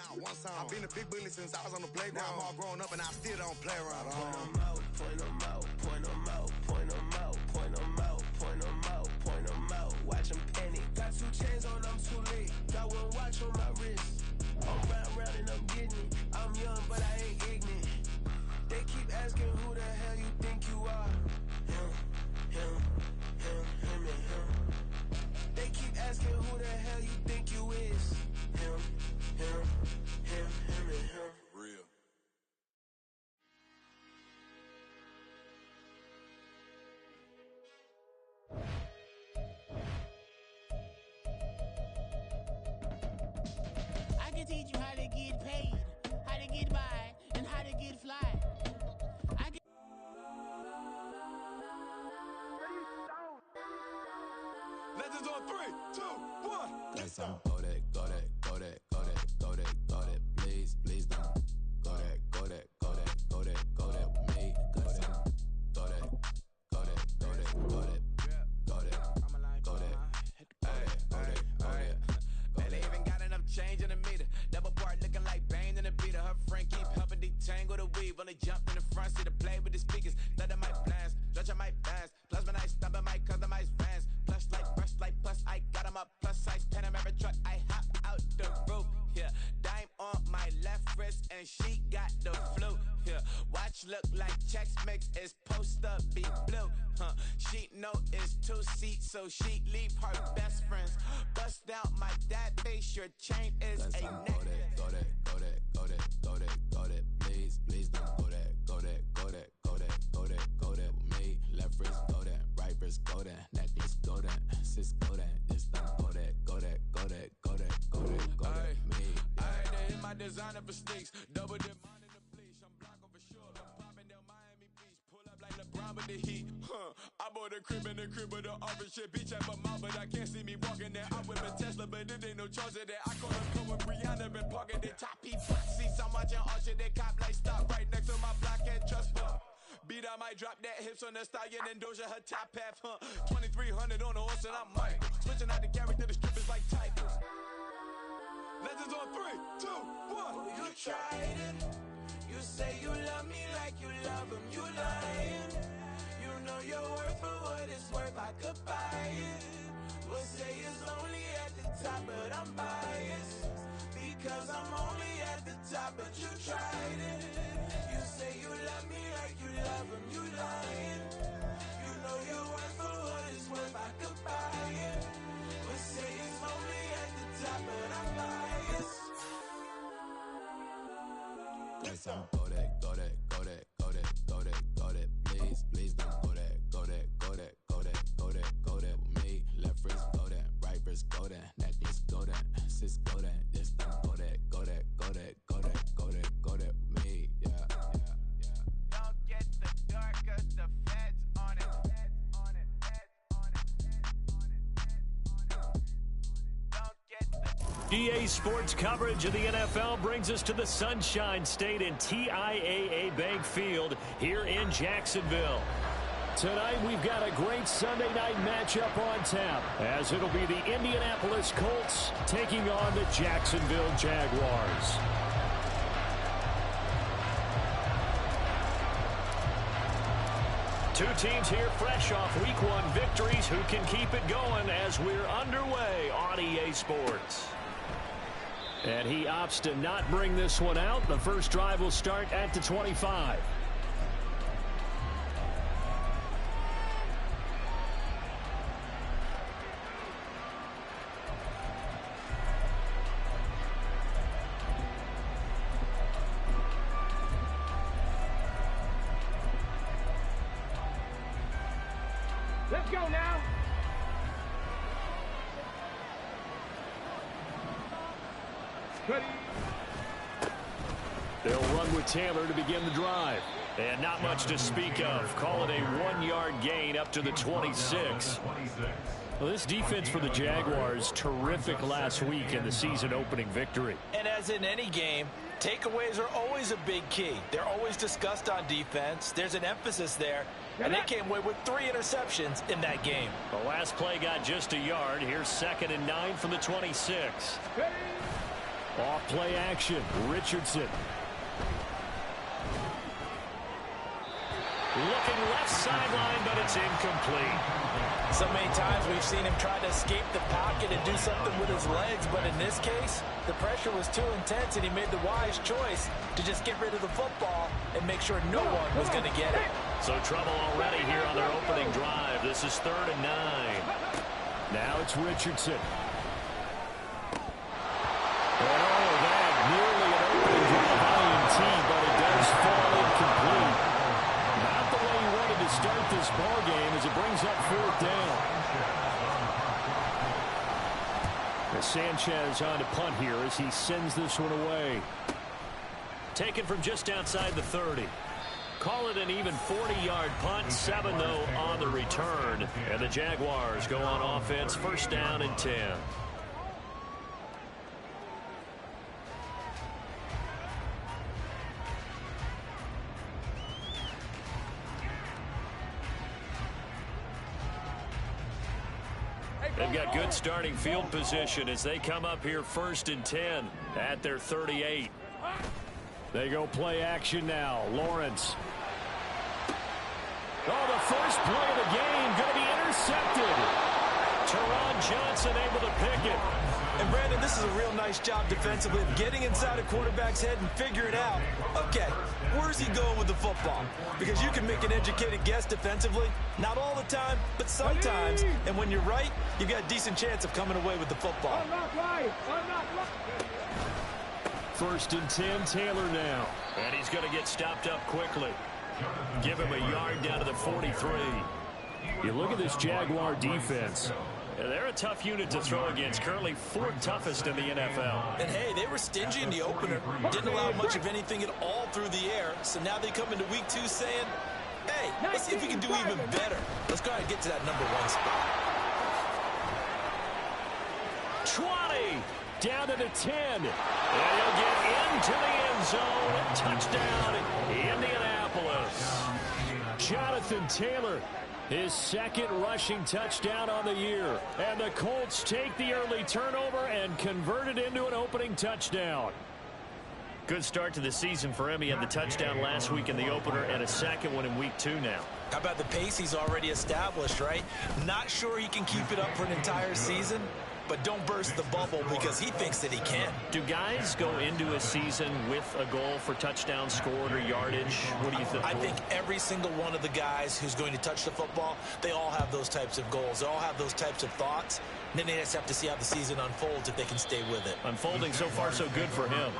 not one song. I've been a big bully since I was on the playground. Now I'm all grown up and I still don't play around. Point 'em out, point 'em out, point 'em out, point 'em out, point 'em out, point 'em out, point 'em out. Watch 'em panic. Got 2 chains on, I'm too late. Got 1 watch on my wrist. I'm round and I'm getting it. I'm young, but I ain't ignorant. They keep asking who the hell you think you are. Him, and him. They keep asking who the hell you think you is. Him, and him. Real. I can teach you how to get paid, how to get by, and how to get fly. Legends on 3, 2, 1. Let's go that, go that, go that, go that, go that, go that. Please don't. Go that, go that, go that, go that, go that with me. Go that, go that, go that, go that, go that, go that, go that, go that. Man, they even got enough change in the meter. Double part looking like Bane in the beater. Her friend keep helping detangle the weave. When they jump in the front seat to play with the speakers. Thunder my plans, stretch on my bands. Plus when I stumble my customize vans. Plus like brush like plus I got 'em up. Plus size Panamera truck. I hop out the roof. Yeah, dime on my left wrist and she got the flu. Yeah, watch look like Chex Mix is post up be blue. She know it's 2 seats, so she leave her best friends. Bust out my dad face. Your chain is Let's a go neck. that, go that, go that, go that, go that, go that. Please don't go that, go that, go that, go that, go that, go that with me. Left wrist go that, right wrist go that, necklace go that, sis go that, it's done go that, go that, go that, go that, go that, go that, me. I had to hit my designer for sneaks. Double dip mine in the bleach. I'm blocking for sure. I'm popping down Miami Beach. Pull up like LeBron with the heat. I bought a crib in the crib with the office shit. Beach at my mouth, but I can't see me walking there. I whip a Tesla, but it ain't no charge of that. I call them come with Brianna, been parking the top P seats. I'm watching Archer, they cop like stop right next to my block and trust me. Beat, I might drop that hips on the stallion and Doja her top half, 2300 on the horse and I'm Mike. Switching out the character, the strippers like Tigers. Legends on 3, 2, 1. Oh, you tried it. You say you love me like you love him. You lying. You know your worth for what it's worth. I could buy it. We'll say it's only at the top, but I'm biased. Because I'm only at the top, but you tried it. You say you love me like you love him. You lying. You know your worth for what it's worth. I could buy it. We'll say it's only at the top, but I'm biased. Let's go that, go that, go that, go that, go that, go that. Please don't go that, go that, go that, go that, go that, go that with me. Left wrist go that, right wrist go that, necklace go that, sis go that, this don't go that, go that, go that, go that, go that, go that with me. Yeah. Don't get the dark, cause the feds on it. EA Sports coverage of the NFL brings us to the Sunshine State in TIAA Bank Field here in Jacksonville. Tonight we've got a great Sunday night matchup on tap, as it'll be the Indianapolis Colts taking on the Jacksonville Jaguars. Two teams here fresh off Week 1 victories who can keep it going as we're underway on EA Sports. And he opts to not bring this one out. The first drive will start at the 25. Let's go now. They'll run with Taylor to begin the drive. And not much to speak of. Call it a 1-yard gain up to the 26. Well, this defense for the Jaguars, terrific last week in the season-opening victory. And as in any game, takeaways are always a big key. They're always discussed on defense. There's an emphasis there. And they came away with 3 interceptions in that game. The last play got just a yard. Here's 2nd and 9 from the 26. Off play action, Richardson. Looking left sideline, but it's incomplete. So many times we've seen him try to escape the pocket and do something with his legs, but in this case, the pressure was too intense, and he made the wise choice to just get rid of the football and make sure no one was going to get it. So trouble already here on their opening drive. This is 3rd and 9. Now it's Richardson. Oh, that nearly an opening drive INT, but it does fall incomplete. Not the way he wanted to start this ball game as it brings up 4th down. As Sanchez on to punt here as he sends this one away. Taken from just outside the 30. Call it an even 40-yard punt. 7, though, on the return. And the Jaguars go on offense. 1st down and 10. They've got good starting field position as they come up here 1st and 10 at their 38. They go play action now. Lawrence. Oh, the first play of the game going to be intercepted. Teron Johnson able to pick it. And Brandon, this is a real nice job defensively of getting inside a quarterback's head and figuring out, okay, where's he going with the football? Because you can make an educated guess defensively, not all the time, but sometimes. And when you're right, you've got a decent chance of coming away with the football. 1st and 10, Taylor now. And he's going to get stopped up quickly. Give him a yard down to the 43. You look at this Jaguar defense. They're a tough unit to throw against, currently 4th toughest in the NFL. And hey, they were stingy in the opener. Didn't allow much of anything at all through the air. So now they come into week 2 saying, hey, let's see if we can do even better. Let's go ahead and get to that #1 spot. 20, down to the 10. And he'll get into the end zone. Touchdown, Indianapolis. Jonathan Taylor, his 2nd rushing touchdown on the year. And the Colts take the early turnover and convert it into an opening touchdown. Good start to the season for him. He had the touchdown last week in the opener and a 2nd one in week 2 now. How about the pace he's already established, right? Not sure he can keep it up for an entire season, but don't burst the bubble because he thinks that he can. Do guys go into a season with a goal for touchdowns scored or yardage? What do you think? I think every single one of the guys who's going to touch the football, they all have those types of goals. They all have those types of thoughts. And then they just have to see how the season unfolds if they can stay with it. Unfolding so far so good for him.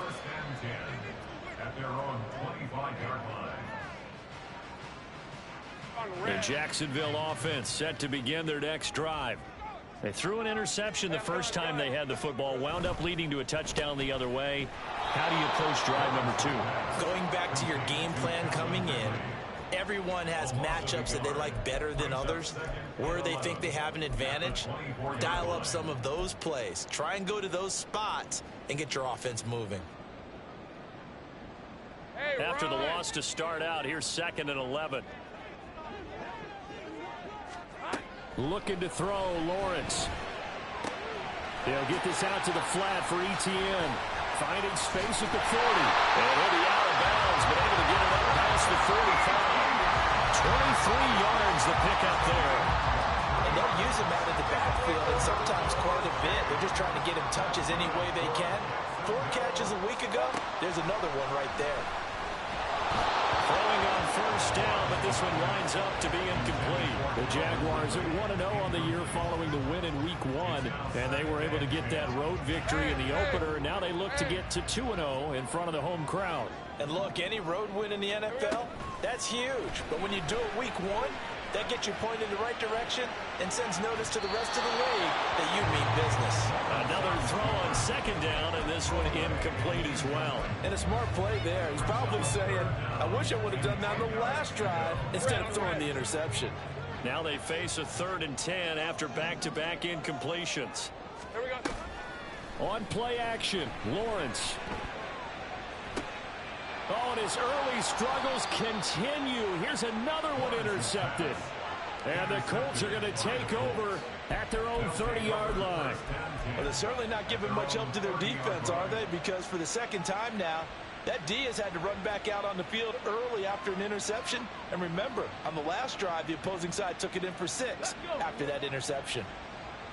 The Jacksonville offense set to begin their next drive. They threw an interception the first time they had the football, wound up leading to a touchdown the other way. How do you approach drive #2? Going back to your game plan coming in, everyone has matchups that they like better than others, where they think they have an advantage. Dial up some of those plays. Try and go to those spots and get your offense moving. After the loss to start out, here's 2nd and 11. Looking to throw, Lawrence. They'll get this out to the flat for Etienne. Finding space at the 40. And he'll be out of bounds, but able to get it up past the 45. 23 yards the pick up there. And they'll use him out of the backfield, and sometimes quite a bit. They're just trying to get him touches any way they can. 4 catches a week ago. There's another one right there. Throwing on 1st down, but this one winds up to be incomplete. The Jaguars are 1-0 on the year following the win in week 1, and they were able to get that road victory in the opener. Now they look to get to 2-0 in front of the home crowd. And look, any road win in the NFL, that's huge. But when you do it week 1, that gets you pointed in the right direction and sends notice to the rest of the league that you mean business. Another throw on 2nd down, and this one incomplete as well. And a smart play there. He's probably saying, I wish I would have done that on the last drive instead of throwing the interception. Now they face a 3rd and 10 after back-to-back incompletions. Here we go. On play action, Lawrence. Oh, and his early struggles continue. Here's another one intercepted. And the Colts are going to take over at their own 30-yard line. Well, they're certainly not giving much help to their defense, are they? Because for the second time now, that D has had to run back out on the field early after an interception. And remember, on the last drive, the opposing side took it in for 6 after that interception.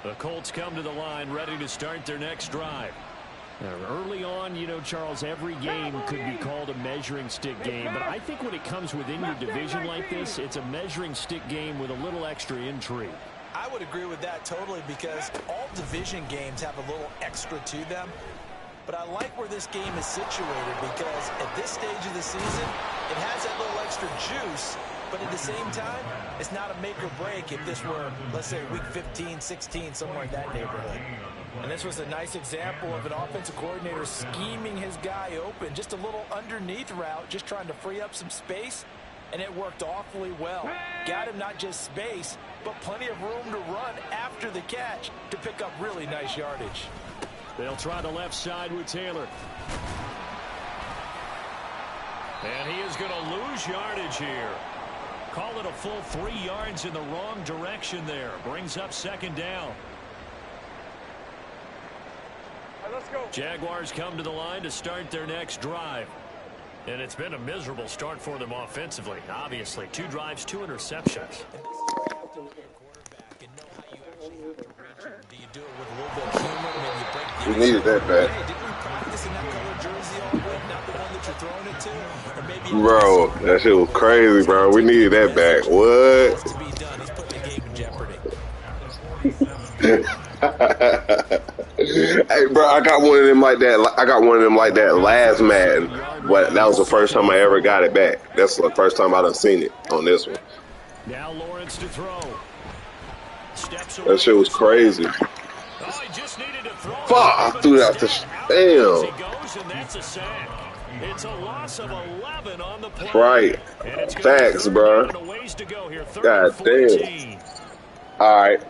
The Colts come to the line ready to start their next drive. Early on, you know, Charles, every game could be called a measuring stick game. But I think when it comes within your division like this, it's a measuring stick game with a little extra intrigue. I would agree with that totally because all division games have a little extra to them. But I like where this game is situated because at this stage of the season, it has that little extra juice. But at the same time, it's not a make or break if this were, let's say, week 15, 16, somewhere in that neighborhood. And this was a nice example of an offensive coordinator scheming his guy open. Just a little underneath route, just trying to free up some space. And it worked awfully well. Got him not just space, but plenty of room to run after the catch to pick up really nice yardage. They'll try the left side with Taylor. And he is going to lose yardage here. Call it a full 3 yards in the wrong direction there. Brings up second down. Let's go. Jaguars come to the line to start their next drive. And it's been a miserable start for them offensively. Obviously, 2 drives, 2 interceptions. We needed that back. Bro, that shit was crazy, bro. We needed that back. What? Hey, bro, I got one of them like that. I got one of them like that last Madden. But that was the first time I ever got it back. That's the first time I done seen it on this one. Now Lawrence to throw. That shit was crazy. Oh, he just needed to throw. Fuck, I threw it out the damn. He goes, and that's a sack. It's a loss of 11 on the play. Right. Facts, bro. God damn. All right.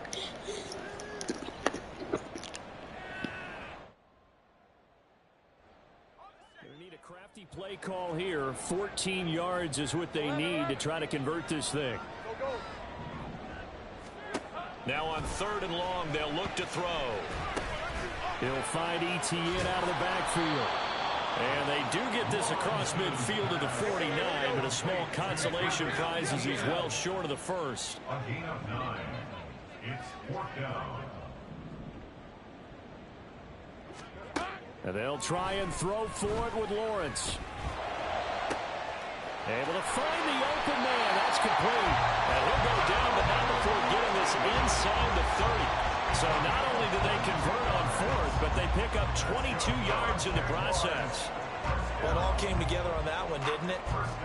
They need a crafty play call here. 14 yards is what they need to try to convert this thing. Now on 3rd and long, they'll look to throw. He'll find Etienne out of the backfield. And they do get this across midfield to the 49, but a small consolation prize as he's well short of the first. A gain of 9. It's 4th down. And they'll try and throw for it with Lawrence. Able to find the open man. That's complete. And he'll go down, but not before getting this inside the 30. So not only did they convert on 4th, but they pick up 22 yards in the process. Well, it all came together on that one, didn't it?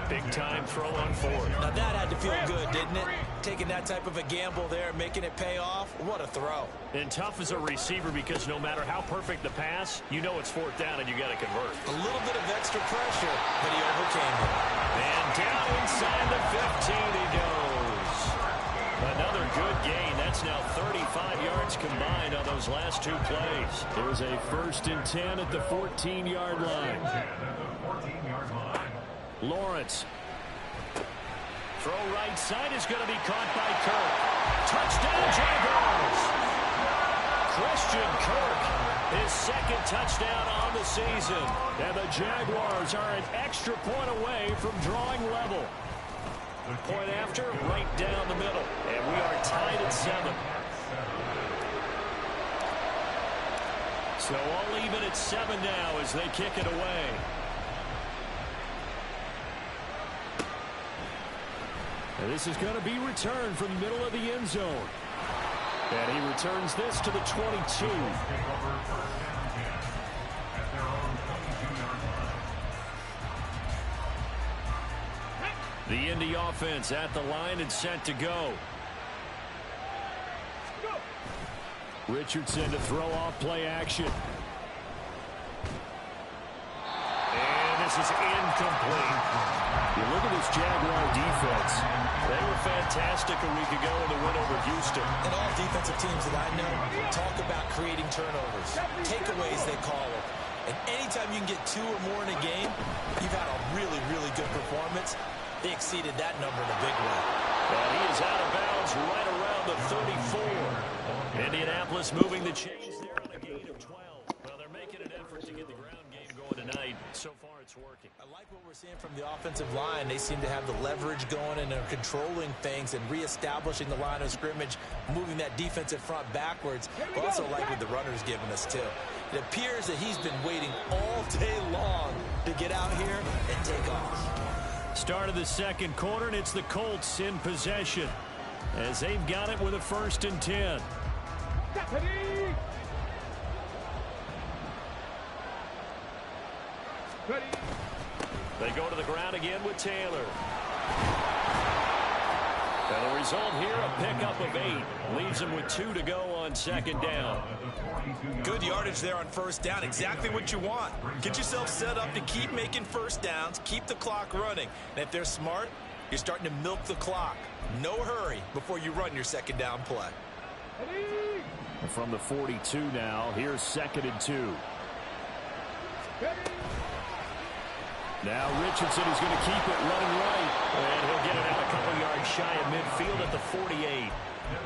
Big time throw on 4th. Now that had to feel good, didn't it? Taking that type of a gamble there, making it pay off. What a throw. And tough as a receiver because no matter how perfect the pass, you know it's 4th down and you got to convert. A little bit of extra pressure, but he overcame it. And down inside the 15 he goes. Another good gain. That's now 35 yards combined on those last 2 plays. There's a 1st and 10 at the 14-yard line. Lawrence. Throw right side is going to be caught by Kirk. Touchdown, Jaguars. Christian Kirk, his 2nd touchdown on the season. And the Jaguars are an extra point away from drawing level. Point after, right down the middle. And we are tied at 7. So all even at 7 now as they kick it away. And this is going to be returned from the middle of the end zone. And he returns this to the 22. The Indy offense at the line and set to go. Richardson to throw off play action. And this is incomplete. You look at this Jaguar defense. They were fantastic a week ago in the win over Houston. And all defensive teams that I know talk about creating turnovers. Takeaways, they call it. And anytime you can get 2 or more in a game, you've had a really, really good performance. They exceeded that number in a big way. And he is out of bounds right around the 34. Indianapolis moving the chains there on a gain of 12. Well, they're making an effort to get the ground game going tonight. So far, it's working. I like what we're seeing from the offensive line. They seem to have the leverage going and are controlling things and reestablishing the line of scrimmage, moving that defensive front backwards. I also like what the runner's giving us, too. It appears that he's been waiting all day long to get out here and take off. Start of the second quarter, and it's the Colts in possession as they've got it with a 1st and 10. They go to the ground again with Taylor. And the result here, a pickup of 8. Leaves them with 2 to go on 2nd down. Good yardage there on 1st down. Exactly what you want. Get yourself set up to keep making 1st downs, keep the clock running. And if they're smart, you're starting to milk the clock. No hurry before you run your 2nd down play. From the 42 now, here's 2nd and 2. Now Richardson is going to keep it running right, and he'll get it out a couple yards shy of midfield at the 48.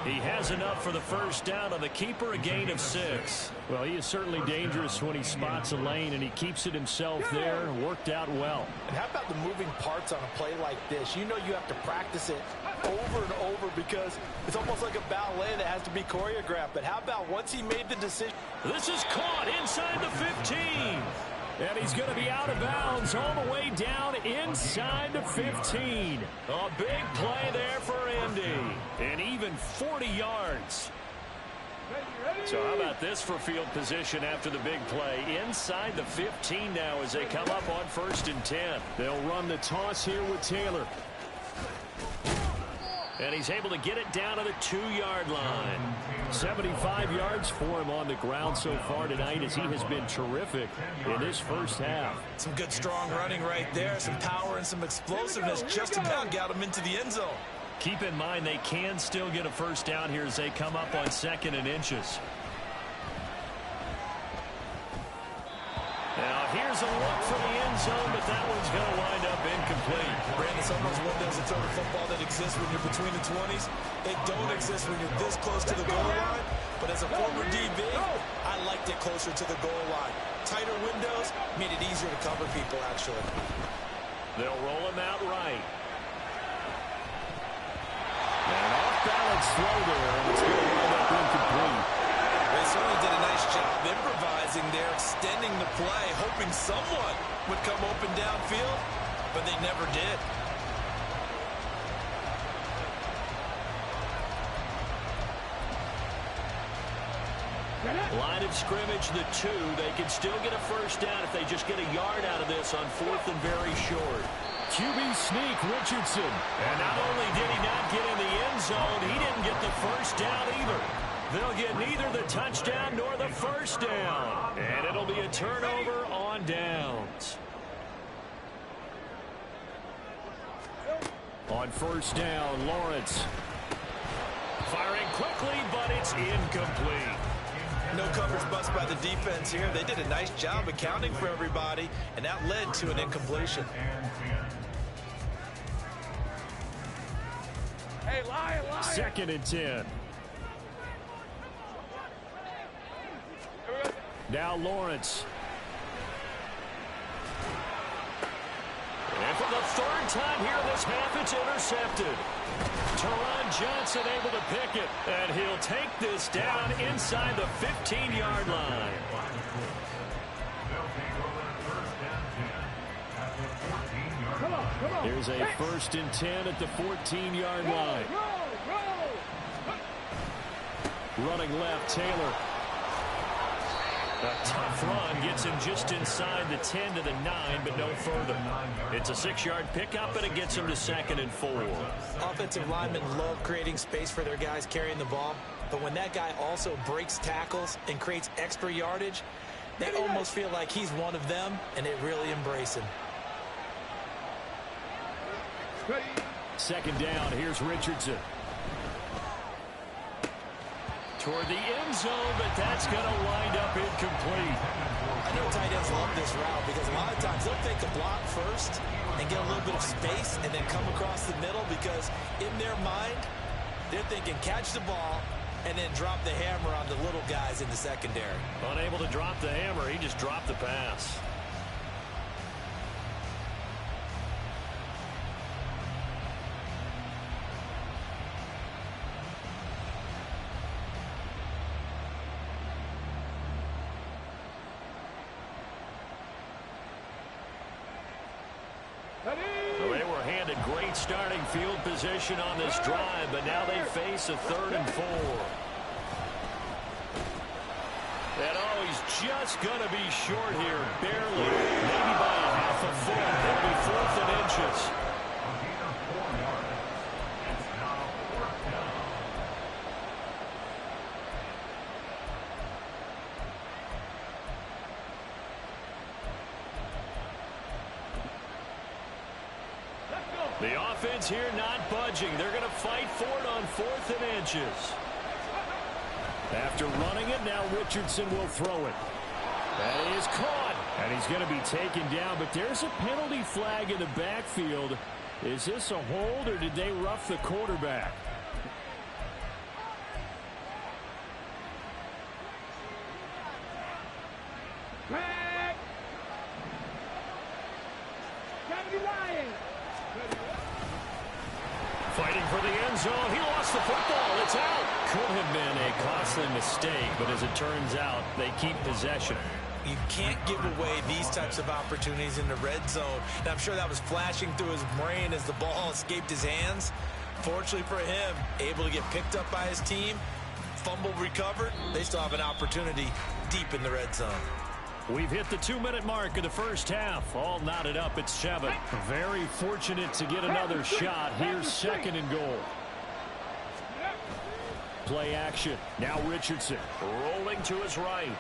He has enough for the 1st down on the keeper, a gain of 6. Well, he is certainly dangerous when he spots a lane, and he keeps it himself there. Worked out well. And how about the moving parts on a play like this? You know you have to practice it over and over because it's almost like a ballet that has to be choreographed. But how about once he made the decision? This is caught inside the 15. And he's going to be out of bounds all the way down inside the 15. A big play there for Indy. And even 40 yards. So how about this for field position after the big play? Inside the 15 now as they come up on 1st and 10. They'll run the toss here with Taylor. And he's able to get it down to the 2-yard line. 75 yards for him on the ground so far tonight as he has been terrific in this 1st half. Some good strong running right there. Some power and some explosiveness just about got him into the end zone. Keep in mind they can still get a 1st down here as they come up on 2nd and inches. Now here's a look for the end zone, but that one's going to wind up incomplete. Brandon, some of those windows of total football that exist when you're between the 20s, they don't exist when you're this close to the goal line. But as a former DB, I liked it closer to the goal line. Tighter windows made it easier to cover people, actually. They'll roll him out right. And off-balance throw there, and it's going to wind up incomplete. They certainly did a nice job improvising there, extending the play, hoping someone would come open downfield, but they never did. Line of scrimmage, the 2. They can still get a 1st down if they just get a yard out of this on 4th and very short. QB sneak, Richardson. And not only did he not get in the end zone, he didn't get the 1st down either. They'll get neither the touchdown nor the 1st down. And it'll be a turnover on downs. On 1st down, Lawrence. Firing quickly, but it's incomplete. No coverage bust by the defense here. They did a nice job accounting for everybody, and that led to an incompletion. Hey, lion. 2nd and 10. Now Lawrence. And for the 3rd time here this half, it's intercepted. Teron Johnson able to pick it, and he'll take this down inside the 15-yard line. Here's a 1st and 10 at the 14-yard line. Running left, Taylor. A tough run gets him just inside the 10 to the 9, but no further. It's a 6-yard pickup, and it gets him to 2nd and 4. Offensive linemen love creating space for their guys carrying the ball, but when that guy also breaks tackles and creates extra yardage, they almost feel like he's one of them, and they really embrace him. 2nd down, here's Richardson. Toward the end zone, but that's going to wind up incomplete. I know tight ends love this route because a lot of times they'll take the block first and get a little bit of space and then come across the middle because in their mind, they're thinking catch the ball, and then drop the hammer on the little guys in the secondary. Unable to drop the hammer, he just dropped the pass. Well, they were handed great starting field position on this drive, but now they face a 3rd and 4. And oh, he's just going to be short here, barely, maybe by a half a foot. It'll be 4th and inches. The offense here not budging. They're going to fight for it on 4th and inches. After running it, now Richardson will throw it. That is caught. And he's going to be taken down, but there's a penalty flag in the backfield. Is this a hold, or did they rough the quarterback? Fighting for the end zone. He lost the football. It's out. Could have been a costly mistake, but as it turns out, they keep possession. You can't give away these types of opportunities in the red zone. And I'm sure that was flashing through his brain as the ball escaped his hands. Fortunately for him, able to get picked up by his team, fumble recovered. They still have an opportunity deep in the red zone. We've hit the 2-minute mark of the first half. All knotted up at 7. Very fortunate to get another shot. Here's 2nd and goal. Play action. Now Richardson rolling to his right.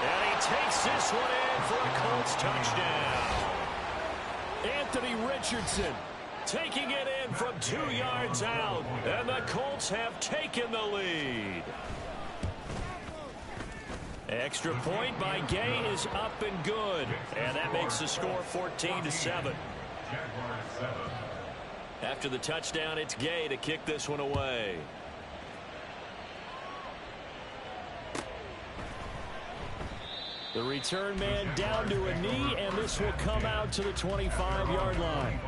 And he takes this one in for a Colts touchdown. Anthony Richardson taking it in from 2 yards out. And the Colts have taken the lead. Extra point by Gay is up and good. And that makes the score 14-7. After the touchdown, it's Gay to kick this one away. The return man down to a knee, and this will come out to the 25-yard line.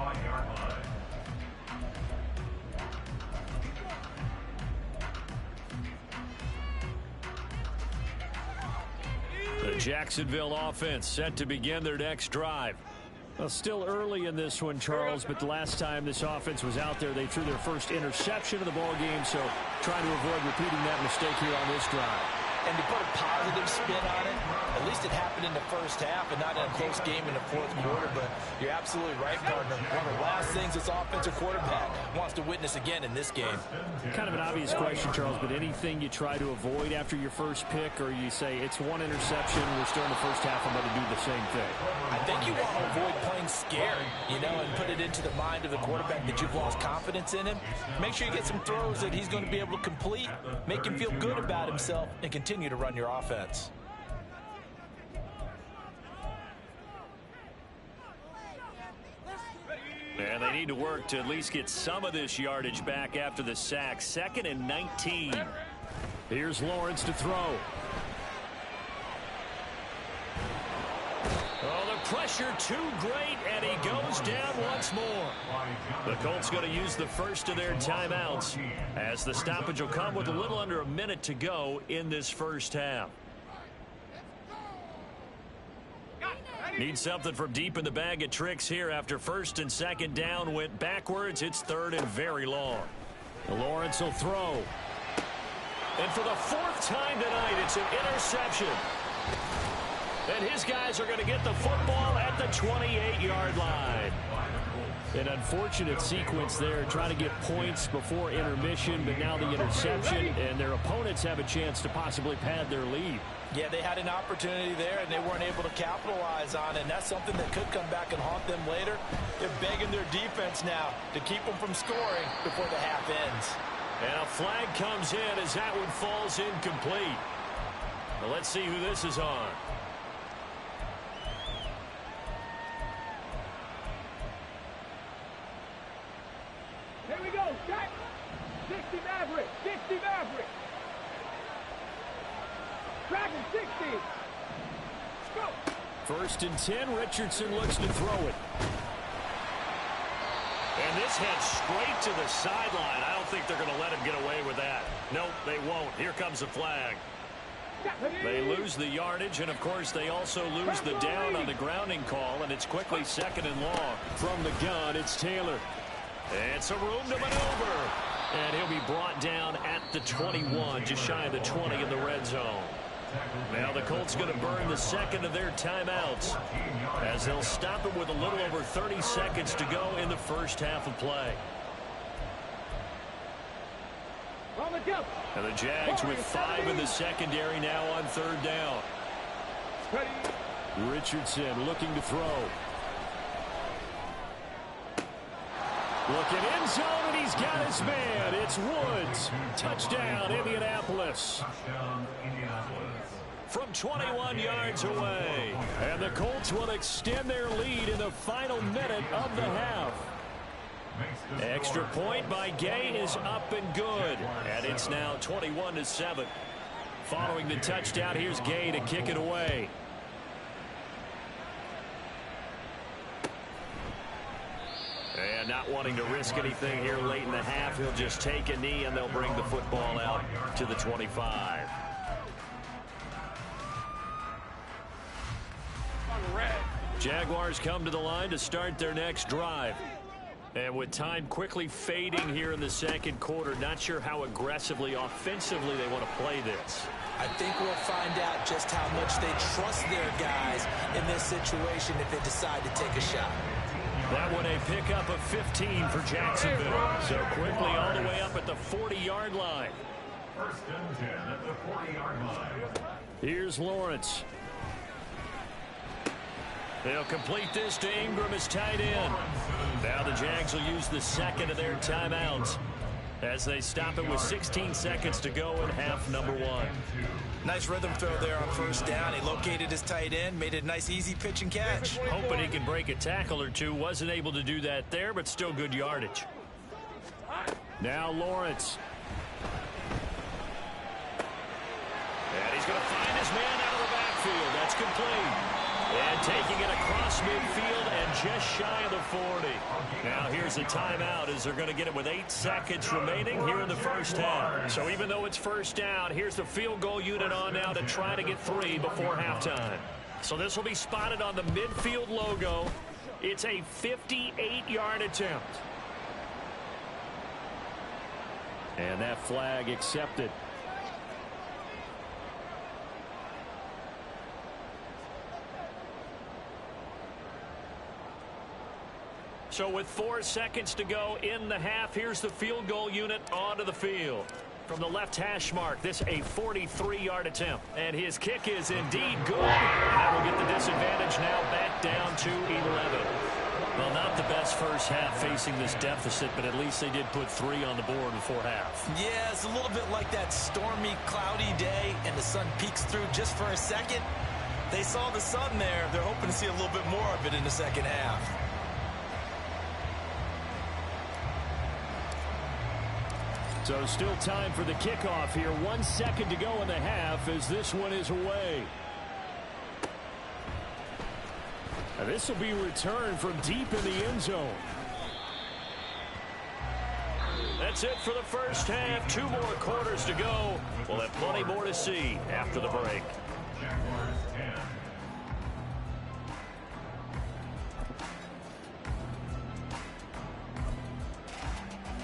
The Jacksonville offense set to begin their next drive. Well, still early in this one, Charles, but the last time this offense was out there, they threw their first interception of the ball game, so trying to avoid repeating that mistake here on this drive. And to put a positive spin on it, at least it happened in the first half and not in a close game in the 4th quarter. But you're absolutely right, partner. One of the last things this offensive quarterback wants to witness again in this game. Kind of an obvious question, Charles, but anything you try to avoid after your first pick, or you say it's one interception, we're still in the first half, I'm going to do the same thing? I think you want to avoid playing scared, and put it into the mind of the quarterback that you've lost confidence in him. Make sure you get some throws that he's going to be able to complete, make him feel good about himself, and continue to run your offense. And they need to work to at least get some of this yardage back after the sack. 2nd and 19. Here's Lawrence to throw. Oh, the pressure too great, and he goes down once more. The Colts going to use the first of their timeouts, as the stoppage will come with a little under a minute to go in this first half. Need something from deep in the bag of tricks here after 1st and 2nd down went backwards. It's 3rd and very long. Lawrence will throw. And for the 4th time tonight, it's an interception. And his guys are going to get the football at the 28-yard line. An unfortunate sequence there, trying to get points before intermission, but now the interception, and their opponents have a chance to possibly pad their lead. Yeah, they had an opportunity there, and they weren't able to capitalize on it, and that's something that could come back and haunt them later. They're begging their defense now to keep them from scoring before the half ends. And a flag comes in as that one falls incomplete. Well, let's see who this is on. Here we go, Jack. 60 Maverick, 60 Maverick. First and 10, Richardson looks to throw it. And this heads straight to the sideline. I don't think they're going to let him get away with that. Nope, they won't. Here comes the flag. They lose the yardage, and, of course, they also lose the down on the grounding call, and it's quickly 2nd and long. From the gun, it's Taylor. And some room to maneuver. And he'll be brought down at the 21, just shy of the 20 in the red zone. Now the Colts going to burn the second of their timeouts as they'll stop it with a little over 30 seconds to go in the first half of play. And the Jags with 5 in the secondary now on 3rd down. Richardson looking to throw. Looking end zone, and he's got his man. It's Woods. Touchdown, Indianapolis. From 21 yards away. And the Colts will extend their lead in the final minute of the half. Extra point by Gay is up and good. And it's now 21-7. Following the touchdown, here's Gay to kick it away. And not wanting to risk anything here late in the half, he'll just take a knee and they'll bring the football out to the 25. Jaguars come to the line to start their next drive. And with time quickly fading here in the second quarter, not sure how aggressively, offensively they want to play this. I think we'll find out just how much they trust their guys in this situation if they decide to take a shot. That one a pickup of 15 for Jacksonville. So quickly all the way up at the 40-yard line. First and 10 at the 40-yard line. Here's Lawrence. They'll complete this to Ingram as tight end. Now the Jags will use the second of their timeouts as they stop it with 16 seconds to go in half number 1. Nice rhythm throw there on 1st down. He located his tight end, made it a nice easy pitch and catch. Hoping he can break a tackle or two. Wasn't able to do that there, but still good yardage. Now Lawrence. And he's going to find his man out of the backfield. That's complete. And taking it across midfield and just shy of the 40. Now here's a timeout as they're going to get it with 8 seconds remaining here in the first half. So even though it's 1st down, here's the field goal unit on now to try to get 3 before halftime. So this will be spotted on the midfield logo. It's a 58-yard attempt. And that flag accepted. So with 4 seconds to go in the half, here's the field goal unit onto the field. From the left hash mark, this a 43-yard attempt. And his kick is indeed good. And that will get the disadvantage now back down to 11. Well, not the best first half facing this deficit, but at least they did put 3 on the board before half. Yeah, it's a little bit like that stormy, cloudy day, and the sun peeks through just for a second. They saw the sun there. They're hoping to see a little bit more of it in the second half. So still time for the kickoff here. 1 second to go in the half as this one is away. Now this will be returned from deep in the end zone. That's it for the first half. 2 more quarters to go. We'll have plenty more to see after the break. Jaguars 10.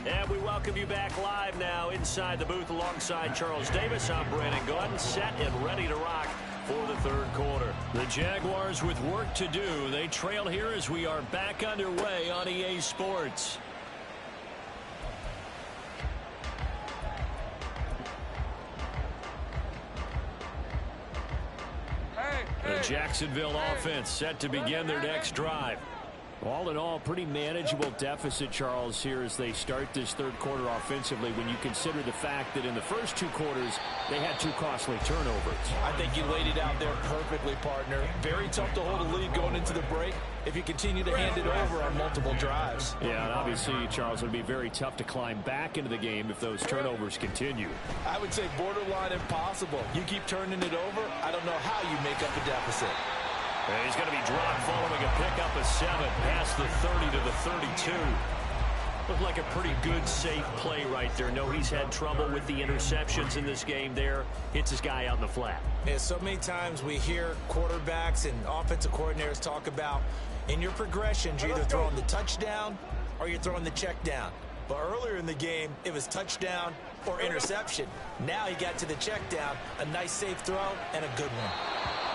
And we welcome you back live now inside the booth alongside Charles Davis. I'm Brandon Gaudin, set and ready to rock for the 3rd quarter. The Jaguars with work to do. They trail here as we are back underway on EA Sports. The Jacksonville offense set to begin their next drive. All in all, pretty manageable deficit, Charles, here as they start this third quarter offensively when you consider the fact that in the first 2 quarters, they had 2 costly turnovers. I think you laid it out there perfectly, partner. Very tough to hold a lead going into the break if you continue to hand it over on multiple drives. Yeah, and obviously, Charles, it would be very tough to climb back into the game if those turnovers continue. I would say borderline impossible. You keep turning it over, I don't know how you make up a deficit. And he's going to be dropped following a pickup of 7 past the 30 to the 32. Looked like a pretty good, safe play right there. No, he's had trouble with the interceptions in this game there. Hits his guy out in the flat. Yeah, so many times we hear quarterbacks and offensive coordinators talk about in your progressions, you're either throwing the touchdown or you're throwing the check down. But earlier in the game, it was touchdown or interception. Now he got to the check down, a nice safe throw, and a good one.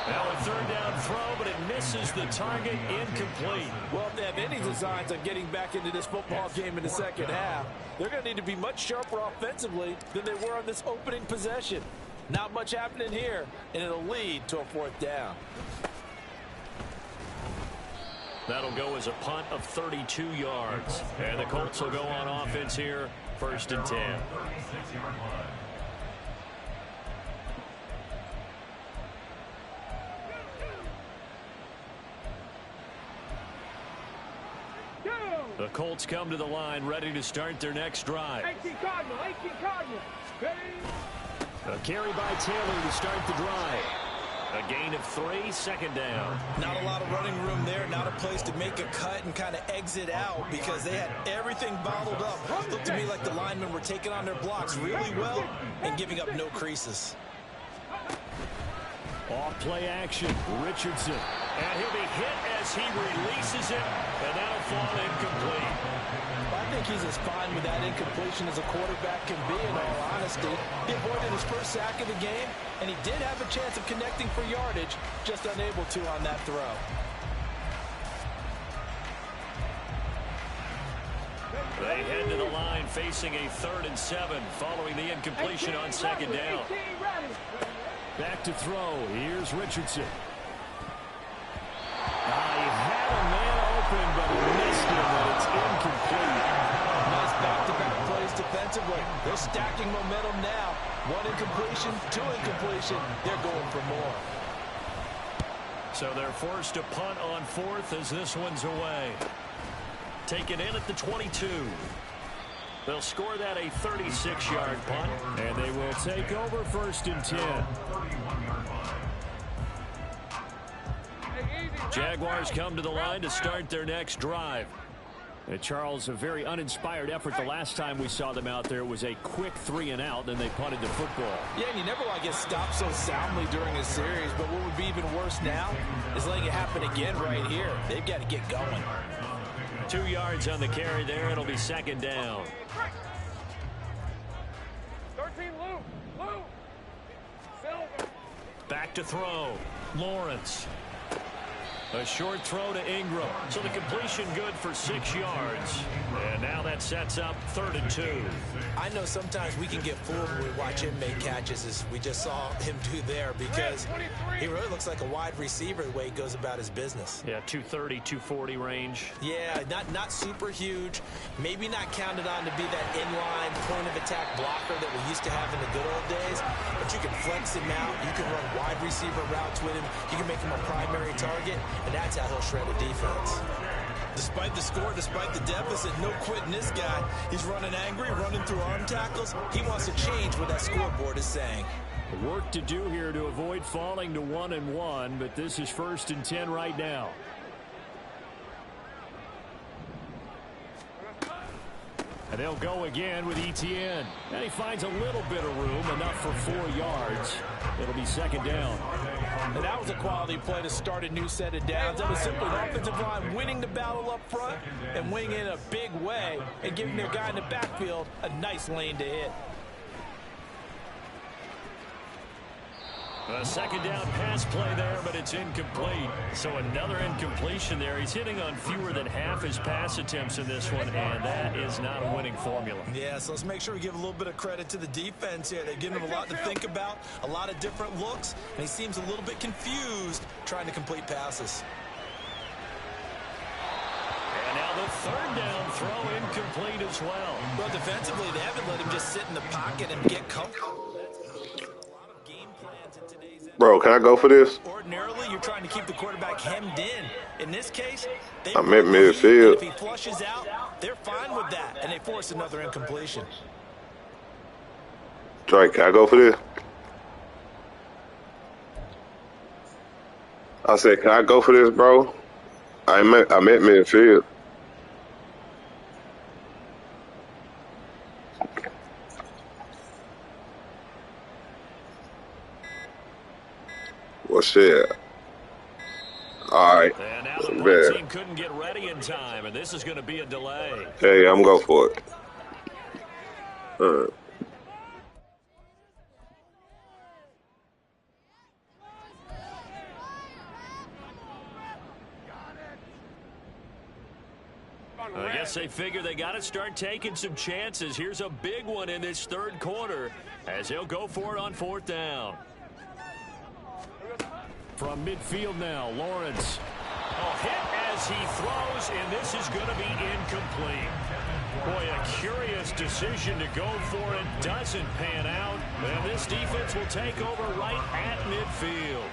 Now a third down throw, but it misses the target, incomplete. Well, if they have any designs on getting back into this football game in the second half, they're going to need to be much sharper offensively than they were on this opening possession. Not much happening here, and it'll lead to a 4th down. That'll go as a punt of 32 yards. And the Colts will go on offense here, 1st and 10. The Colts come to the line, ready to start their next drive. 18 Cardinal. A carry by Taylor to start the drive. A gain of 3, 2nd down. Not a lot of running room there, not a place to make a cut and kind of exit out because they had everything bottled up. Looked to me like the linemen were taking on their blocks really well and giving up no creases. Off play action, Richardson. And he'll be hit as he releases it, and that'll fall incomplete. I think he's as fine with that incompletion as a quarterback can be, in all honesty. He avoided his first sack of the game, and he did have a chance of connecting for yardage, just unable to on that throw. They head to the line facing a 3rd and 7 following the incompletion on 2nd down. Back to throw. Here's Richardson. He had a man open, but he missed him, and it's incomplete. Nice back-to-back plays defensively. They're stacking momentum now. 1 incompletion, 2 incompletion. They're going for more. So they're forced to punt on 4th as this one's away. Taken in at the 22. They'll score that a 36-yard punt, and they will take over 1st and 10. Jaguars come to the line to start their next drive. Charles, a very uninspired effort the last time we saw them out there was a quick 3-and-out, then they punted the football. Yeah, and you never want to get stopped so soundly during a series, but what would be even worse now is letting it happen again right here. They've got to get going. 2 yards on the carry there. It'll be 2nd down. 13 Lou. Silver. Back to throw. Lawrence. A short throw to Ingram. So the completion good for 6 yards. And now that sets up 3rd and 2. I know sometimes we can get fooled when we watch him make catches, as we just saw him do there, because he really looks like a wide receiver the way he goes about his business. Yeah, 230, 240 range. Yeah, not super huge. Maybe not counted on to be that inline point-of-attack blocker that we used to have in the good old days, but you can flex him out. You can run wide receiver routes with him. You can make him a primary target, and that's how he'll shred a defense. Despite the score, despite the deficit, no quitting this guy. He's running angry, running through arm tackles. He wants to change what that scoreboard is saying. Work to do here to avoid falling to 1-1, but this is 1st and 10 right now. And they'll go again with Etienne. And he finds a little bit of room, enough for 4 yards. It'll be 2nd down. And that was a quality play to start a new set of downs. That was simply an offensive line winning the battle up front and winning in a big way and giving their guy in the backfield a nice lane to hit. A 2nd down pass play there, but it's incomplete. So another incompletion there. He's hitting on fewer than half his pass attempts in this one, and that is not a winning formula. Yeah, so let's make sure we give a little bit of credit to the defense here. They've given him a lot to think about, a lot of different looks, and he seems a little bit confused trying to complete passes. the third down throw incomplete as well. Well, defensively, they haven't let him just sit in the pocket and get comfortable. Bro, can I go for this? Ordinarily, you're trying to keep the quarterback hemmed in. In this case, I'm at midfield. If he flushes out, they're fine with that, and they force another incompletion. Drake, can I go for this? I said, can I go for this, bro? I'm at midfield. Well, shit. All right. And now the blitz team couldn't get ready in time, and this is going to be a delay. Hey, I'm going for it. I guess they figure they got to start taking some chances. Here's a big one in this third quarter as he'll go for it on fourth down. From midfield now, Lawrence. Hit as he throws, and this is going to be incomplete. Boy, a curious decision to go for it. Doesn't pan out. And this defense will take over right at midfield.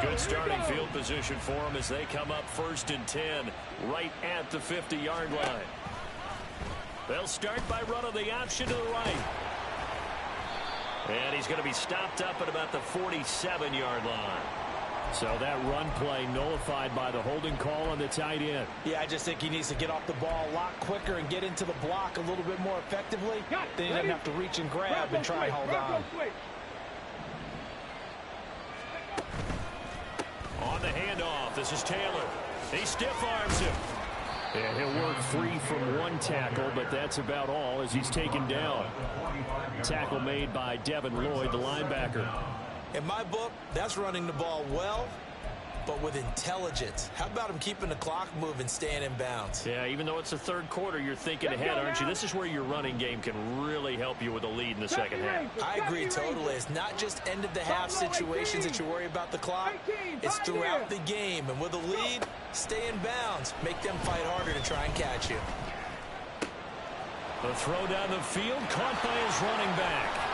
Good starting field position for them as they come up 1st and 10 right at the 50-yard line. They'll start by running the option to the right. And he's going to be stopped up at about the 47-yard line. So that run play nullified by the holding call on the tight end. Yeah, I just think he needs to get off the ball a lot quicker and get into the block a little bit more effectively. Then he doesn't have to reach and grab and try and hold on. On the handoff, this is Taylor. He stiff arms him. And he'll work free from one tackle, but that's about all as he's taken down. Tackle made by Devin Lloyd, the linebacker. In my book, that's running the ball well, but with intelligence. How about him keeping the clock moving, staying in bounds? Yeah, even though it's the third quarter, you're thinking ahead, aren't you? This is where your running game can really help you with a lead in the second half. I agree totally. It's not just end-of-the-half situations that you worry about the clock. It's throughout the game. And with a lead, stay in bounds. Make them fight harder to try and catch you. The throw down the field, caught by his running back.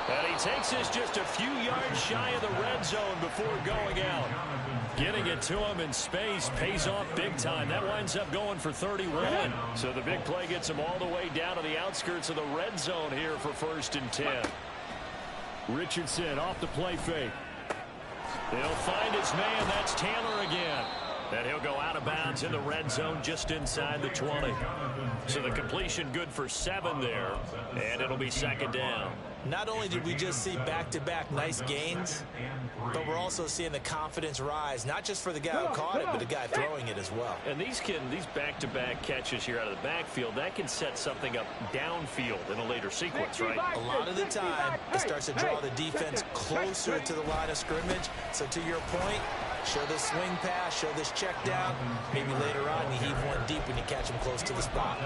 And he takes this just a few yards shy of the red zone before going out. Getting it to him in space pays off big time. That winds up going for 31. So the big play gets him all the way down to the outskirts of the red zone here for 1st and 10. Richardson off the play fake. They'll find his man. That's Taylor again. And he'll go out of bounds in the red zone just inside the 20. So the completion good for 7 there. And it'll be 2nd down. Not only did we just see back-to-back nice gains, but we're also seeing the confidence rise, not just for the guy who caught it, but the guy throwing it as well. And these back-to-back catches here out of the backfield, that can set something up downfield in a later sequence, right? A lot of the time, it starts to draw the defense closer to the line of scrimmage. So to your point, show this swing pass, show this check down. Maybe later on you heave one deep when you catch him close to the spot.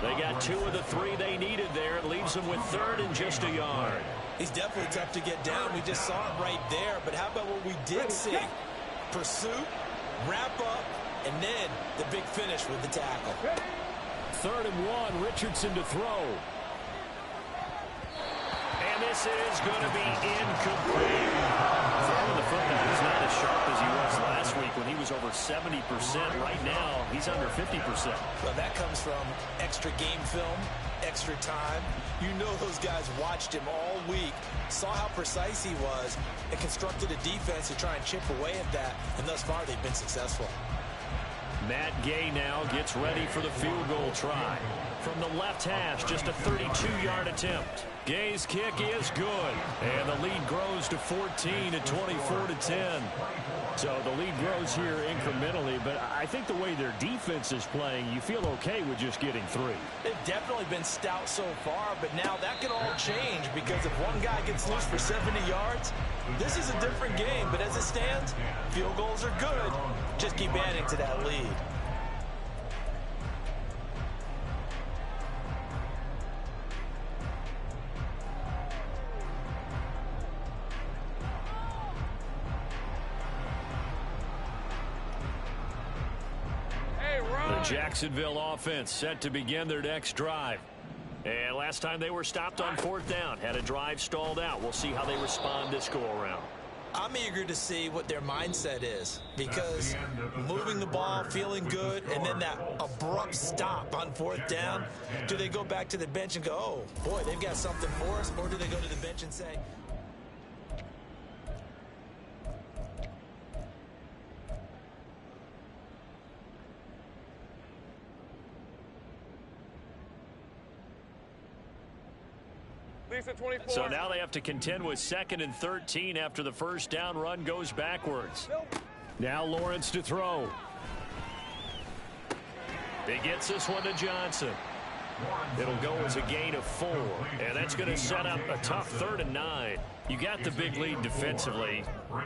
They got 2 of the 3 they needed there. It leaves them with 3rd and just a yard. He's definitely tough to get down. We just saw it right there. But how about what we did see? Pursuit, wrap up, and then the big finish with the tackle. 3rd and 1, Richardson to throw. And this is going to be incomplete. Throwing the football, he's not as sharp as he was last week when he was over 70%. Right now, he's under 50%. Well, that comes from extra game film, extra time. You know those guys watched him all week, saw how precise he was, and constructed a defense to try and chip away at that. And thus far, they've been successful. Matt Gay now gets ready for the field goal try. From the left hash, just a 32-yard attempt. Gay's kick is good, and the lead grows to 14 at 24-10. So the lead grows here incrementally, but I think the way their defense is playing, you feel okay with just getting 3. They've definitely been stout so far, but now that can all change because if one guy gets loose for 70 yards, this is a different game. But as it stands, field goals are good. Just keep adding to that lead. Jacksonville offense set to begin their next drive. And last time they were stopped on 4th down, had a drive stalled out. We'll see how they respond this go-around. I'm eager to see what their mindset is, because moving the ball, feeling good, and then that abrupt stop on 4th down, do they go back to the bench and go, oh, boy, they've got something for us, or do they go to the bench and say, so now they have to contend with 2nd and 13 after the first down run goes backwards. Now Lawrence to throw. He gets this one to Johnson. It'll go as a gain of 4, and that's going to set up a tough 3rd and 9. You got the big lead defensively,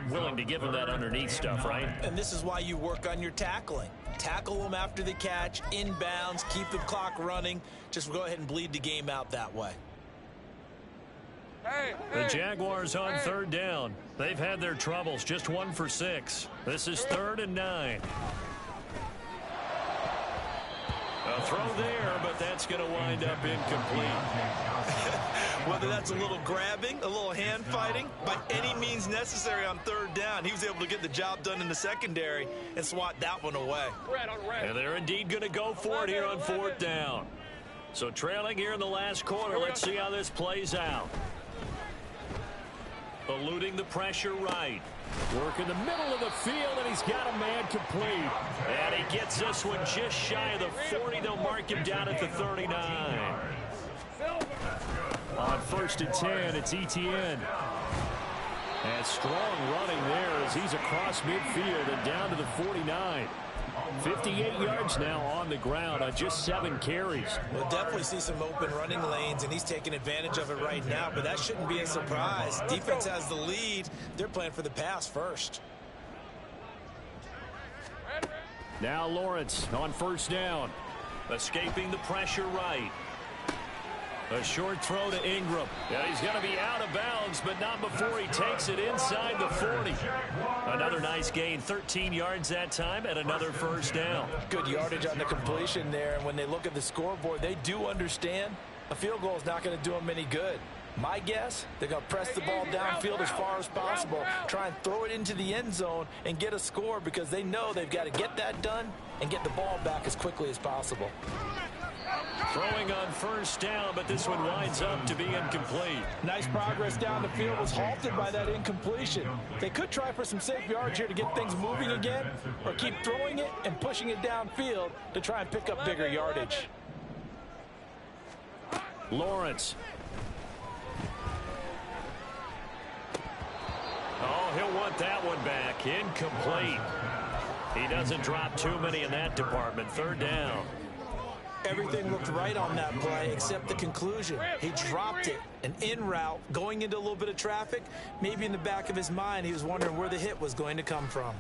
willing to give them that underneath stuff, right? And this is why you work on your tackling. Tackle them after the catch, inbounds, keep the clock running. Just go ahead and bleed the game out that way. The Jaguars on 3rd down. They've had their troubles, just 1 for 6. This is 3rd and 9. A throw there, but that's going to wind up incomplete. Whether that's a little grabbing, a little hand fighting, by any means necessary on 3rd down, he was able to get the job done in the secondary and swat that one away. And they're indeed going to go for it here on 4th down. So trailing here in the last quarter, let's see how this plays out. Eluding the pressure right. Work in the middle of the field, and he's got a man complete. And he gets this one just shy of the 40. They'll mark him down at the 39. On 1st and 10, it's Etienne. And strong running there as he's across midfield and down to the 49. 58 yards now on the ground on just 7 carries. We'll definitely see some open running lanes, and he's taking advantage of it right now, but that shouldn't be a surprise. Defense has the lead. They're playing for the pass first. Now Lawrence on 1st down. Escaping the pressure right. A short throw to Ingram. Yeah, he's going to be out of bounds, but not before he takes it inside the 40. Another nice gain, 13 yards that time, and another 1st down. Good yardage on the completion there, and when they look at the scoreboard, they do understand a field goal is not going to do them any good. My guess, they're going to press the ball downfield as far as possible, try and throw it into the end zone and get a score, because they know they've got to get that done and get the ball back as quickly as possible. Throwing on 1st down, but this one winds up to be incomplete. Nice progress down the field, was halted by that incompletion. They could try for some safe yards here to get things moving again, or keep throwing it and pushing it downfield to try and pick up bigger yardage. Lawrence. Oh, he'll want that one back. Incomplete. He doesn't drop too many in that department. 3rd down. Everything looked right on that play except the conclusion. He dropped it, an in route, going into a little bit of traffic. Maybe in the back of his mind, he was wondering where the hit was going to come from.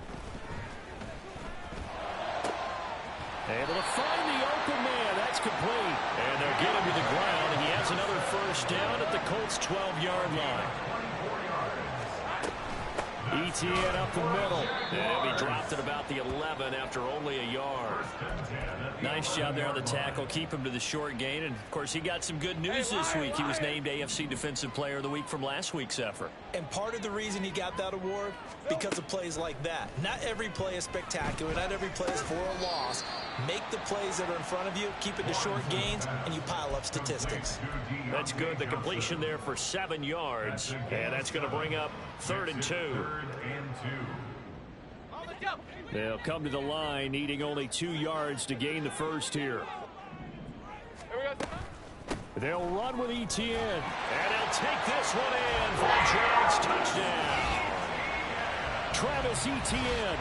Able to find the open man. That's complete. And they'll get him to the ground. He has another 1st down at the Colts' 12-yard line. Etienne up the middle. And he dropped it about the 11 after only a yard. Nice job there on the tackle. Keep him to the short gain. And, of course, he got some good news this week. He was named AFC Defensive Player of the Week from last week's effort. And part of the reason he got that award, because of plays like that. Not every play is spectacular. Not every play is for a loss. Make the plays that are in front of you, keep it to short gains, and you pile up statistics. That's good. The completion there for 7 yards. And that's going to bring up 3rd and 2. They'll come to the line, needing only 2 yards to gain the first here. They'll run with Etienne, and they'll take this one in for a Jags touchdown. Travis Etienne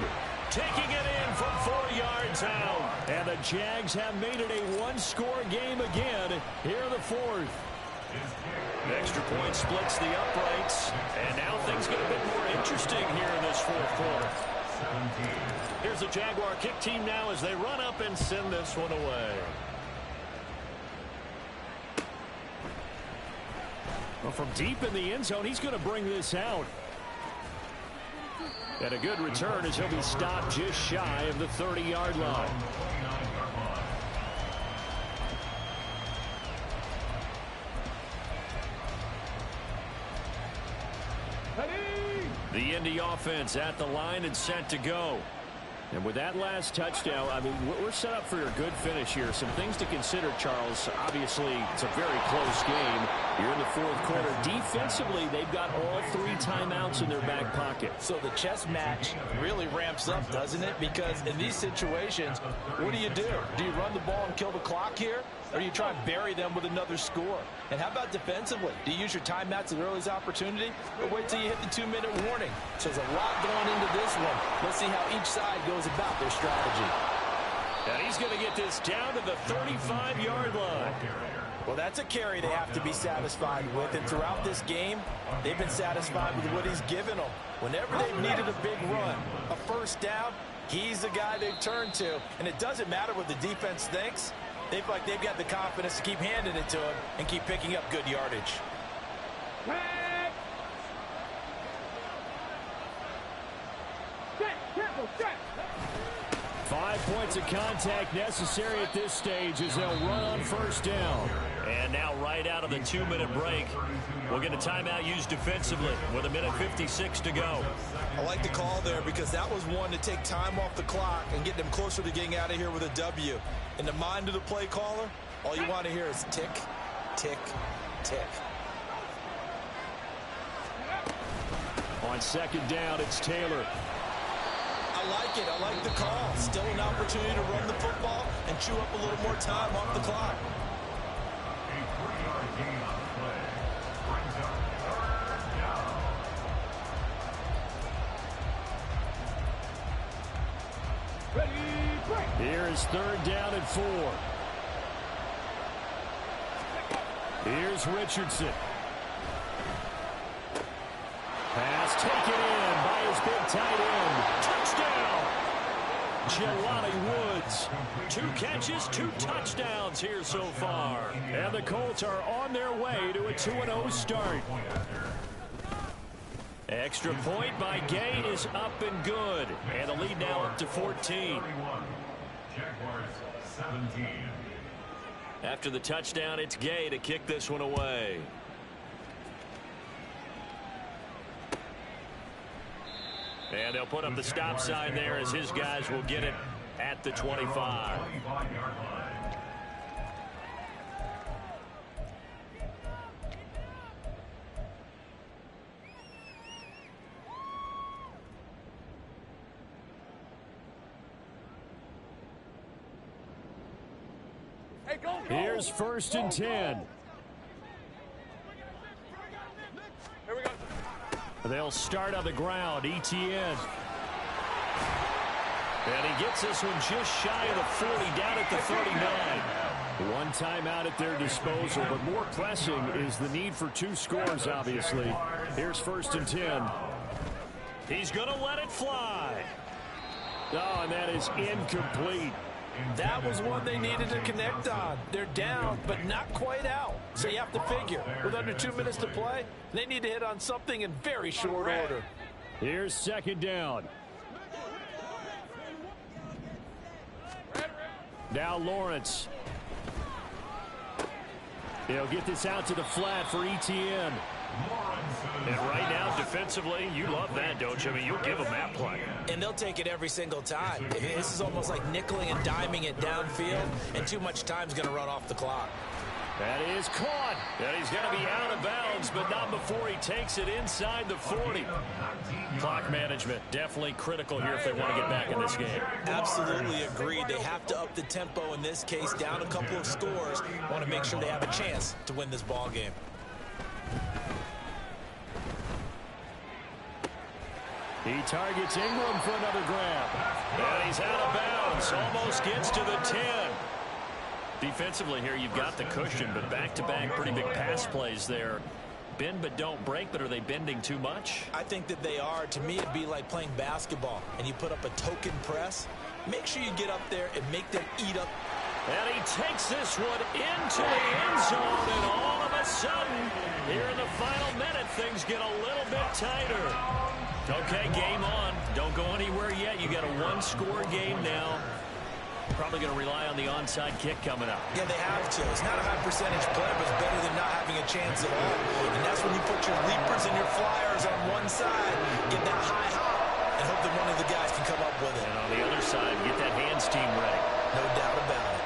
taking it in from 4 yards out. And the Jags have made it a one-score game again here in the 4th. Extra point splits the uprights, and now things get a bit more interesting here in this 4th quarter. Here's the Jaguar kick team now as they run up and send this one away. Well, from deep in the end zone, he's going to bring this out. And a good return as he'll be stopped just shy of the 30-yard line. Indy offense at the line and set to go. And with that last touchdown, I mean, we're set up for a good finish here. Some things to consider, Charles. Obviously, it's a very close game. You're in the fourth quarter. Defensively, they've got all 3 timeouts in their back pocket. So the chess match really ramps up, doesn't it? Because in these situations, what do? Do you run the ball and kill the clock here? Or do you try and bury them with another score? And how about defensively? Do you use your timeouts at the earliest opportunity? Or wait till you hit the 2-minute warning? So there's a lot going into this one. Let's see how each side goes about their strategy. And he's going to get this down to the 35-yard line. Well, that's a carry they have to be satisfied with. And throughout this game, they've been satisfied with what he's given them. Whenever they've needed a big run, a first down, he's the guy they've turned to. And it doesn't matter what the defense thinks. They've got the confidence to keep handing it to him and keep picking up good yardage. 5 points of contact necessary at this stage as they'll run on first down. And now right out of the 2-minute break, we'll get a timeout used defensively with 1:56 to go. I like the call there because that was one to take time off the clock and get them closer to getting out of here with a W. In the mind of the play caller, all you want to hear is tick, tick, tick. On second down, it's Taylor. I like it. I like the call. Still an opportunity to run the football and chew up a little more time off the clock. A 3-yard gain on the play brings up 3rd down. Ready, break. Here is 3rd down and 4. Here's Richardson. Pass taken in by his big tight end. Touchdown! Jelani Woods. 2 catches, 2 touchdowns here so far. And the Colts are on their way to a 2-0 start. Extra point by Gay is up and good. And the lead now up to 14. Jaguars 17. After the touchdown, it's Gay to kick this one away. And they'll put up the stop sign there as his guys will get it at the 25. Hey, go. Here's 1st and 10. Here we go. They'll start on the ground. Etienne. And he gets this one just shy of the 40, down at the 39. 1 timeout at their disposal, but more pressing is the need for 2 scores, obviously. Here's 1st and 10. He's going to let it fly. Oh, and that is incomplete. That was one they needed to connect on. They're down, but not quite out. So you have to figure, with under 2 minutes to play, they need to hit on something in very short order. Here's 2nd down. Now Lawrence. He'll get this out to the flat for Etienne. And right now, defensively, you love that, don't you? I mean, you'll give them that play. And they'll take it every single time. This is almost like nickeling and diming it downfield, and too much time's going to run off the clock. That is caught. And he's going to be out of bounds, but not before he takes it inside the 40. Clock management, definitely critical here if they want to get back in this game. Absolutely agreed. They have to up the tempo in this case, down a couple of scores. Want to make sure they have a chance to win this ball game. He targets Ingram for another grab. And he's out of bounds. Almost gets to the 10. Defensively here, you've got the cushion, but back-to-back pretty big pass plays there. Bend but don't break, but are they bending too much? I think that they are. To me, it'd be like playing basketball, and you put up a token press. Make sure you get up there and make them eat up. And he takes this one into the end zone, and all of a sudden, here in the final minute, things get a little bit tighter. Okay, game on. Don't go anywhere yet. You got a 1-score game now. Probably going to rely on the onside kick coming up. Yeah, they have to. It's not a high percentage play, but it's better than not having a chance at all. And that's when you put your leapers and your flyers on one side, get that high hop, and hope that one of the guys can come up with it. And on the other side, get that hands team ready. No doubt about it.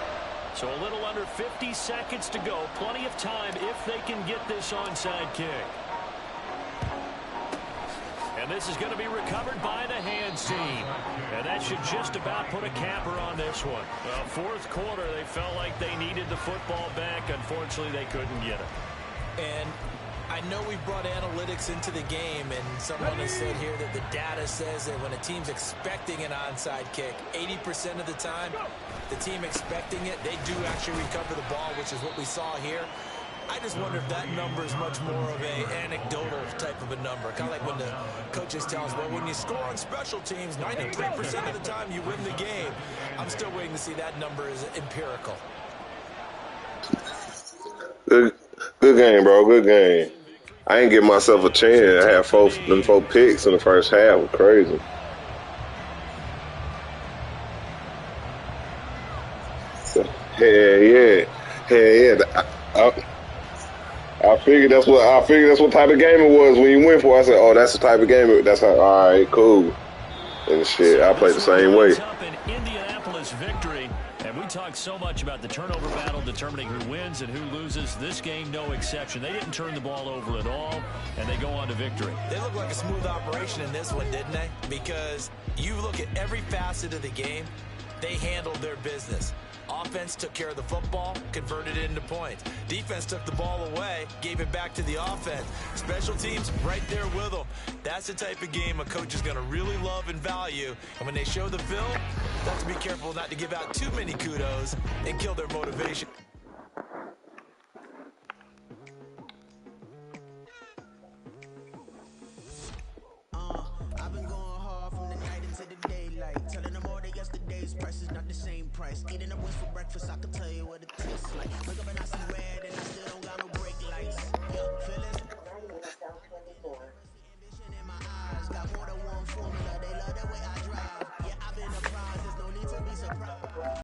So a little under 50 seconds to go. Plenty of time if they can get this onside kick. And this is going to be recovered by the hands team. And that should just about put a capper on this one. Well, fourth quarter, they felt like they needed the football back. Unfortunately, they couldn't get it. And I know we brought analytics into the game, and someone has said here that the data says that when a team's expecting an onside kick, 80% of the time, the team expecting it, they do actually recover the ball, which is what we saw here. I just wonder if that number is much more of a anecdotal type of a number. Kind of like when the coaches tell us, well, when you score on special teams, 93% of the time you win the game. I'm still waiting to see that number is empirical. Good game, bro. Good game. I ain't give myself a chance. I had four picks in the first half. It was crazy. I figured that's what type of game it was when you went for it. I said, oh, that's the type of game. That's how. All right, cool. And shit, I played the same way. Indianapolis victory, and we talked so much about the turnover battle determining who wins and who loses. This game, no exception. They didn't turn the ball over at all, and they go on to victory. They look like a smooth operation in this one, didn't they? Because you look at every facet of the game, they handled their business. Offense took care of the football, converted it into points. Defense took the ball away, gave it back to the offense. Special teams right there with them. That's the type of game a coach is going to really love and value. And when they show the film, they have to be careful not to give out too many kudos and kill their motivation. I've been going hard from the night into the daylight, telling them all that yesterday's price is not the same price. Eating a wings for breakfast, I can tell you what it tastes like. Wake up and I see red and I still don't got no brake lights. Yeah, feeling ambition in my eyes, got more than one form.